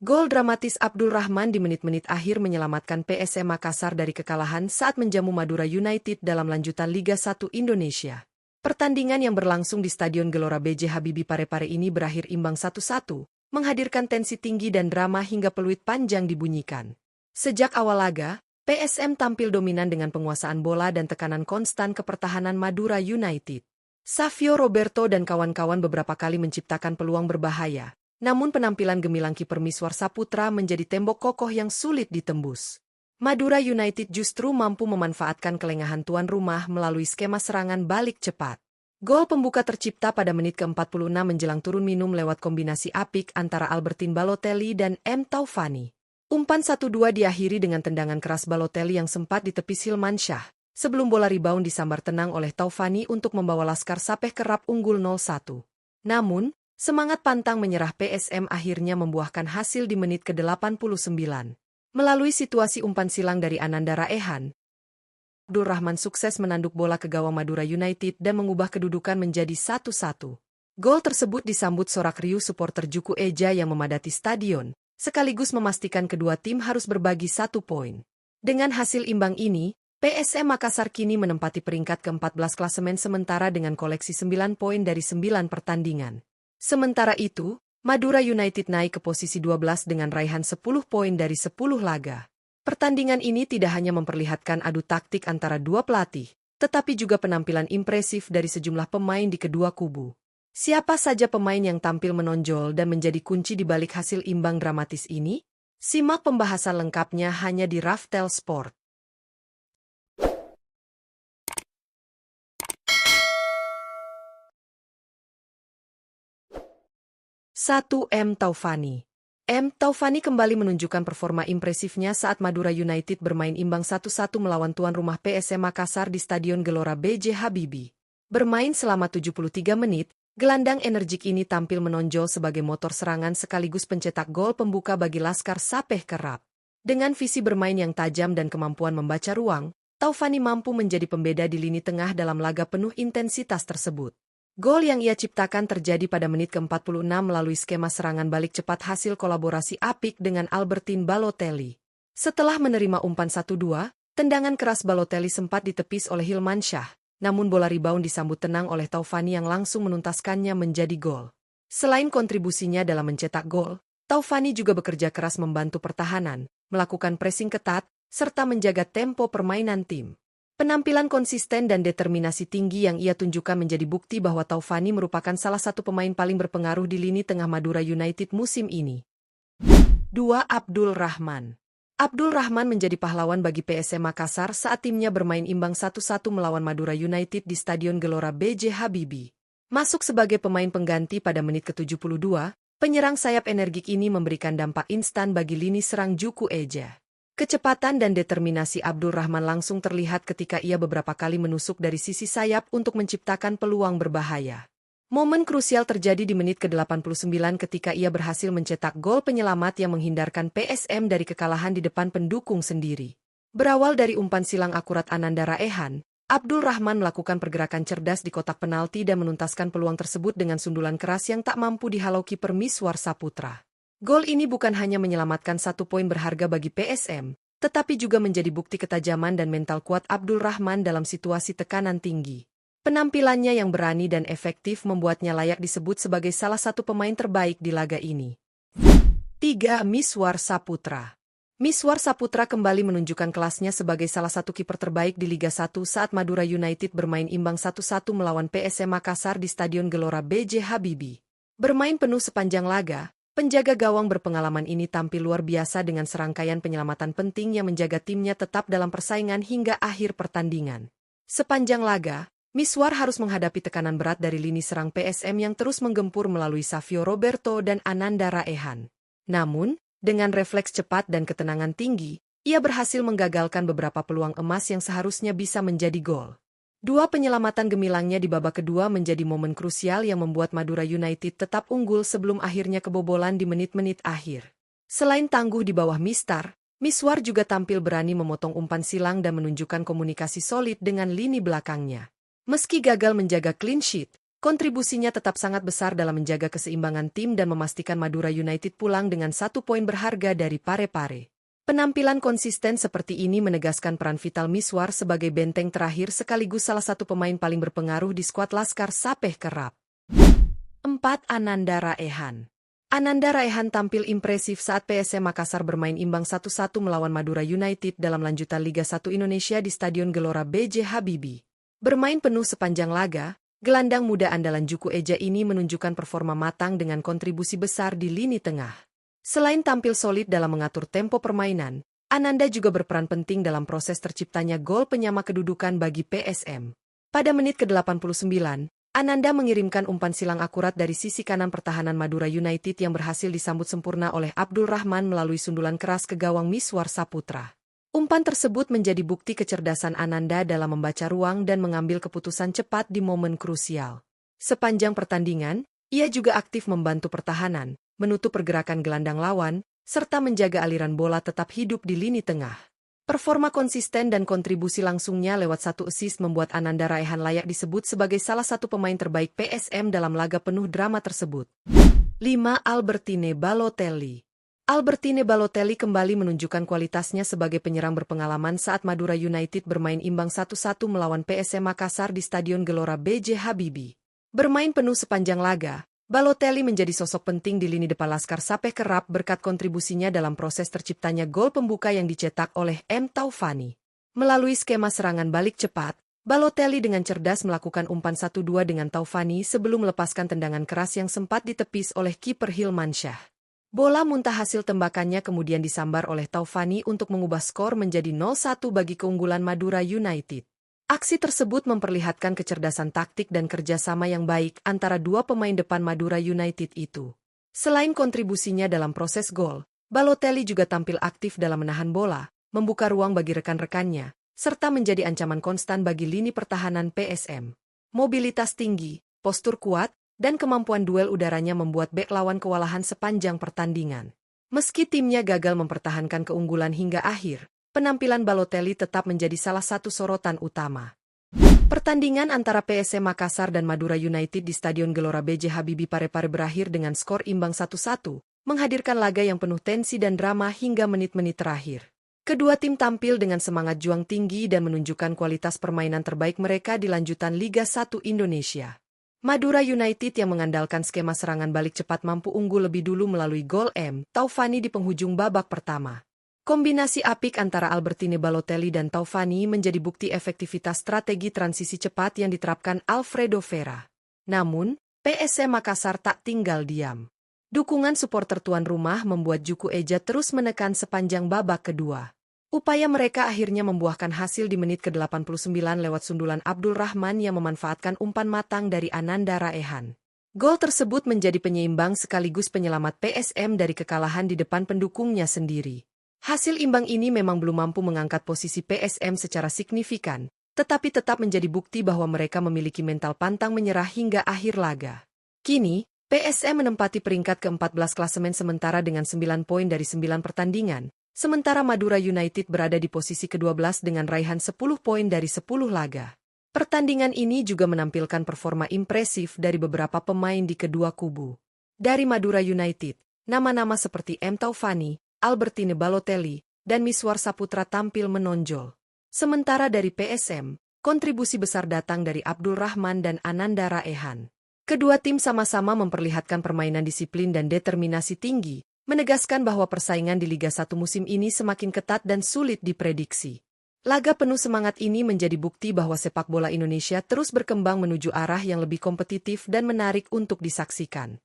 Gol dramatis Abdul Rahman di menit-menit akhir menyelamatkan PSM Makassar dari kekalahan saat menjamu Madura United dalam lanjutan Liga 1 Indonesia. Pertandingan yang berlangsung di Stadion Gelora B.J. Habibie Parepare ini berakhir imbang 1-1, menghadirkan tensi tinggi dan drama hingga peluit panjang dibunyikan. Sejak awal laga, PSM tampil dominan dengan penguasaan bola dan tekanan konstan ke pertahanan Madura United. Savio Roberto dan kawan-kawan beberapa kali menciptakan peluang berbahaya. Namun penampilan gemilang kiper Miswar Saputra menjadi tembok kokoh yang sulit ditembus. Madura United justru mampu memanfaatkan kelengahan tuan rumah melalui skema serangan balik cepat. Gol pembuka tercipta pada menit ke-46 menjelang turun minum lewat kombinasi apik antara Albertin Balotelli dan M. Taufani. Umpan 1-2 diakhiri dengan tendangan keras Balotelli yang sempat ditepis Hilmansyah, sebelum bola rebound disambar tenang oleh Taufani untuk membawa Laskar Sapeh Kerap unggul 0-1. Namun, semangat pantang menyerah PSM akhirnya membuahkan hasil di menit ke-89. Melalui situasi umpan silang dari Ananda Raehan, Abdul Rahman sukses menanduk bola ke gawang Madura United dan mengubah kedudukan menjadi 1-1. Gol tersebut disambut sorak riuh supporter Juku Eja yang memadati stadion, sekaligus memastikan kedua tim harus berbagi 1 poin. Dengan hasil imbang ini, PSM Makassar kini menempati peringkat ke-14 klasemen sementara dengan koleksi 9 poin dari 9 pertandingan. Sementara itu, Madura United naik ke posisi 12 dengan raihan 10 poin dari 10 laga. Pertandingan ini tidak hanya memperlihatkan adu taktik antara dua pelatih, tetapi juga penampilan impresif dari sejumlah pemain di kedua kubu. Siapa saja pemain yang tampil menonjol dan menjadi kunci di balik hasil imbang dramatis ini? Simak pembahasan lengkapnya hanya di Raftel Sport. 1. M. Taufani. M. Taufani kembali menunjukkan performa impresifnya saat Madura United bermain imbang 1-1 melawan tuan rumah PSM Makassar di Stadion Gelora B.J. Habibie. Bermain selama 73 menit, gelandang energik ini tampil menonjol sebagai motor serangan sekaligus pencetak gol pembuka bagi Laskar Sapeh Kerap. Dengan visi bermain yang tajam dan kemampuan membaca ruang, Taufani mampu menjadi pembeda di lini tengah dalam laga penuh intensitas tersebut. Gol yang ia ciptakan terjadi pada menit ke-46 melalui skema serangan balik cepat hasil kolaborasi apik dengan Albertin Balotelli. Setelah menerima umpan 1-2, tendangan keras Balotelli sempat ditepis oleh Hilmansyah, namun bola rebound disambut tenang oleh Taufani yang langsung menuntaskannya menjadi gol. Selain kontribusinya dalam mencetak gol, Taufani juga bekerja keras membantu pertahanan, melakukan pressing ketat, serta menjaga tempo permainan tim. Penampilan konsisten dan determinasi tinggi yang ia tunjukkan menjadi bukti bahwa Taufani merupakan salah satu pemain paling berpengaruh di lini tengah Madura United musim ini. 2. Abdul Rahman. Abdul Rahman menjadi pahlawan bagi PSM Makassar saat timnya bermain imbang 1-1 melawan Madura United di Stadion Gelora B.J. Habibie. Masuk sebagai pemain pengganti pada menit ke-72, penyerang sayap energik ini memberikan dampak instan bagi lini serang Juku Eja. Kecepatan dan determinasi Abdul Rahman langsung terlihat ketika ia beberapa kali menusuk dari sisi sayap untuk menciptakan peluang berbahaya. Momen krusial terjadi di menit ke-89 ketika ia berhasil mencetak gol penyelamat yang menghindarkan PSM dari kekalahan di depan pendukung sendiri. Berawal dari umpan silang akurat Ananda Raehan, Abdul Rahman melakukan pergerakan cerdas di kotak penalti dan menuntaskan peluang tersebut dengan sundulan keras yang tak mampu dihalau kiper Miswar Saputra. Gol ini bukan hanya menyelamatkan 1 poin berharga bagi PSM, tetapi juga menjadi bukti ketajaman dan mental kuat Abdul Rahman dalam situasi tekanan tinggi. Penampilannya yang berani dan efektif membuatnya layak disebut sebagai salah satu pemain terbaik di laga ini. 3. Miswar Saputra. Miswar Saputra kembali menunjukkan kelasnya sebagai salah satu kiper terbaik di Liga 1 saat Madura United bermain imbang 1-1 melawan PSM Makassar di Stadion Gelora B.J. Habibie. Bermain penuh sepanjang laga, penjaga gawang berpengalaman ini tampil luar biasa dengan serangkaian penyelamatan penting yang menjaga timnya tetap dalam persaingan hingga akhir pertandingan. Sepanjang laga, Miswar harus menghadapi tekanan berat dari lini serang PSM yang terus menggempur melalui Savio Roberto dan Ananda Raehan. Namun, dengan refleks cepat dan ketenangan tinggi, ia berhasil menggagalkan beberapa peluang emas yang seharusnya bisa menjadi gol. 2 penyelamatan gemilangnya di babak kedua menjadi momen krusial yang membuat Madura United tetap unggul sebelum akhirnya kebobolan di menit-menit akhir. Selain tangguh di bawah Miswar juga tampil berani memotong umpan silang dan menunjukkan komunikasi solid dengan lini belakangnya. Meski gagal menjaga clean sheet, kontribusinya tetap sangat besar dalam menjaga keseimbangan tim dan memastikan Madura United pulang dengan 1 poin berharga dari Parepare. Penampilan konsisten seperti ini menegaskan peran vital Miswar sebagai benteng terakhir sekaligus salah satu pemain paling berpengaruh di skuad Laskar Sapeh Kerap. 4. Ananda Raehan. Ananda Raehan tampil impresif saat PSM Makassar bermain imbang 1-1 melawan Madura United dalam lanjutan Liga 1 Indonesia di Stadion Gelora B.J. Habibie. Bermain penuh sepanjang laga, gelandang muda andalan Juku Eja ini menunjukkan performa matang dengan kontribusi besar di lini tengah. Selain tampil solid dalam mengatur tempo permainan, Ananda juga berperan penting dalam proses terciptanya gol penyama kedudukan bagi PSM. Pada menit ke-89, Ananda mengirimkan umpan silang akurat dari sisi kanan pertahanan Madura United yang berhasil disambut sempurna oleh Abdul Rahman melalui sundulan keras ke gawang Miswar Saputra. Umpan tersebut menjadi bukti kecerdasan Ananda dalam membaca ruang dan mengambil keputusan cepat di momen krusial. Sepanjang pertandingan, ia juga aktif membantu pertahanan, menutup pergerakan gelandang lawan, serta menjaga aliran bola tetap hidup di lini tengah. Performa konsisten dan kontribusi langsungnya lewat 1 assist membuat Ananda Raehan layak disebut sebagai salah satu pemain terbaik PSM dalam laga penuh drama tersebut. 5. Albertine Balotelli. Albertine Balotelli kembali menunjukkan kualitasnya sebagai penyerang berpengalaman saat Madura United bermain imbang 1-1 melawan PSM Makassar di Stadion Gelora B.J. Habibie. Bermain penuh sepanjang laga, Balotelli menjadi sosok penting di lini depan Laskar Sapeh Kerap berkat kontribusinya dalam proses terciptanya gol pembuka yang dicetak oleh M. Taufani. Melalui skema serangan balik cepat, Balotelli dengan cerdas melakukan umpan 1-2 dengan Taufani sebelum melepaskan tendangan keras yang sempat ditepis oleh kiper Hilmansyah. Bola muntah hasil tembakannya kemudian disambar oleh Taufani untuk mengubah skor menjadi 0-1 bagi keunggulan Madura United. Aksi tersebut memperlihatkan kecerdasan taktik dan kerjasama yang baik antara dua pemain depan Madura United itu. Selain kontribusinya dalam proses gol, Balotelli juga tampil aktif dalam menahan bola, membuka ruang bagi rekan-rekannya, serta menjadi ancaman konstan bagi lini pertahanan PSM. Mobilitas tinggi, postur kuat, dan kemampuan duel udaranya membuat bek lawan kewalahan sepanjang pertandingan. Meski timnya gagal mempertahankan keunggulan hingga akhir, penampilan Balotelli tetap menjadi salah satu sorotan utama. Pertandingan antara PSM Makassar dan Madura United di Stadion Gelora B.J. Habibie Parepare berakhir dengan skor imbang 1-1, menghadirkan laga yang penuh tensi dan drama hingga menit-menit terakhir. Kedua tim tampil dengan semangat juang tinggi dan menunjukkan kualitas permainan terbaik mereka di lanjutan Liga 1 Indonesia. Madura United yang mengandalkan skema serangan balik cepat mampu unggul lebih dulu melalui gol M. Taufani di penghujung babak pertama. Kombinasi apik antara Albertine Balotelli dan Taufani menjadi bukti efektivitas strategi transisi cepat yang diterapkan Alfredo Vera. Namun, PSM Makassar tak tinggal diam. Dukungan supporter tuan rumah membuat Juku Eja terus menekan sepanjang babak kedua. Upaya mereka akhirnya membuahkan hasil di menit ke-89 lewat sundulan Abdul Rahman yang memanfaatkan umpan matang dari Ananda Raehan. Gol tersebut menjadi penyeimbang sekaligus penyelamat PSM dari kekalahan di depan pendukungnya sendiri. Hasil imbang ini memang belum mampu mengangkat posisi PSM secara signifikan, tetapi tetap menjadi bukti bahwa mereka memiliki mental pantang menyerah hingga akhir laga. Kini, PSM menempati peringkat ke-14 klasemen sementara dengan 9 poin dari 9 pertandingan, sementara Madura United berada di posisi ke-12 dengan raihan 10 poin dari 10 laga. Pertandingan ini juga menampilkan performa impresif dari beberapa pemain di kedua kubu. Dari Madura United, nama-nama seperti M. Taufani, Albertine Balotelli, dan Miswar Saputra tampil menonjol. Sementara dari PSM, kontribusi besar datang dari Abdul Rahman dan Ananda Raehan. Kedua tim sama-sama memperlihatkan permainan disiplin dan determinasi tinggi, menegaskan bahwa persaingan di Liga 1 musim ini semakin ketat dan sulit diprediksi. Laga penuh semangat ini menjadi bukti bahwa sepak bola Indonesia terus berkembang menuju arah yang lebih kompetitif dan menarik untuk disaksikan.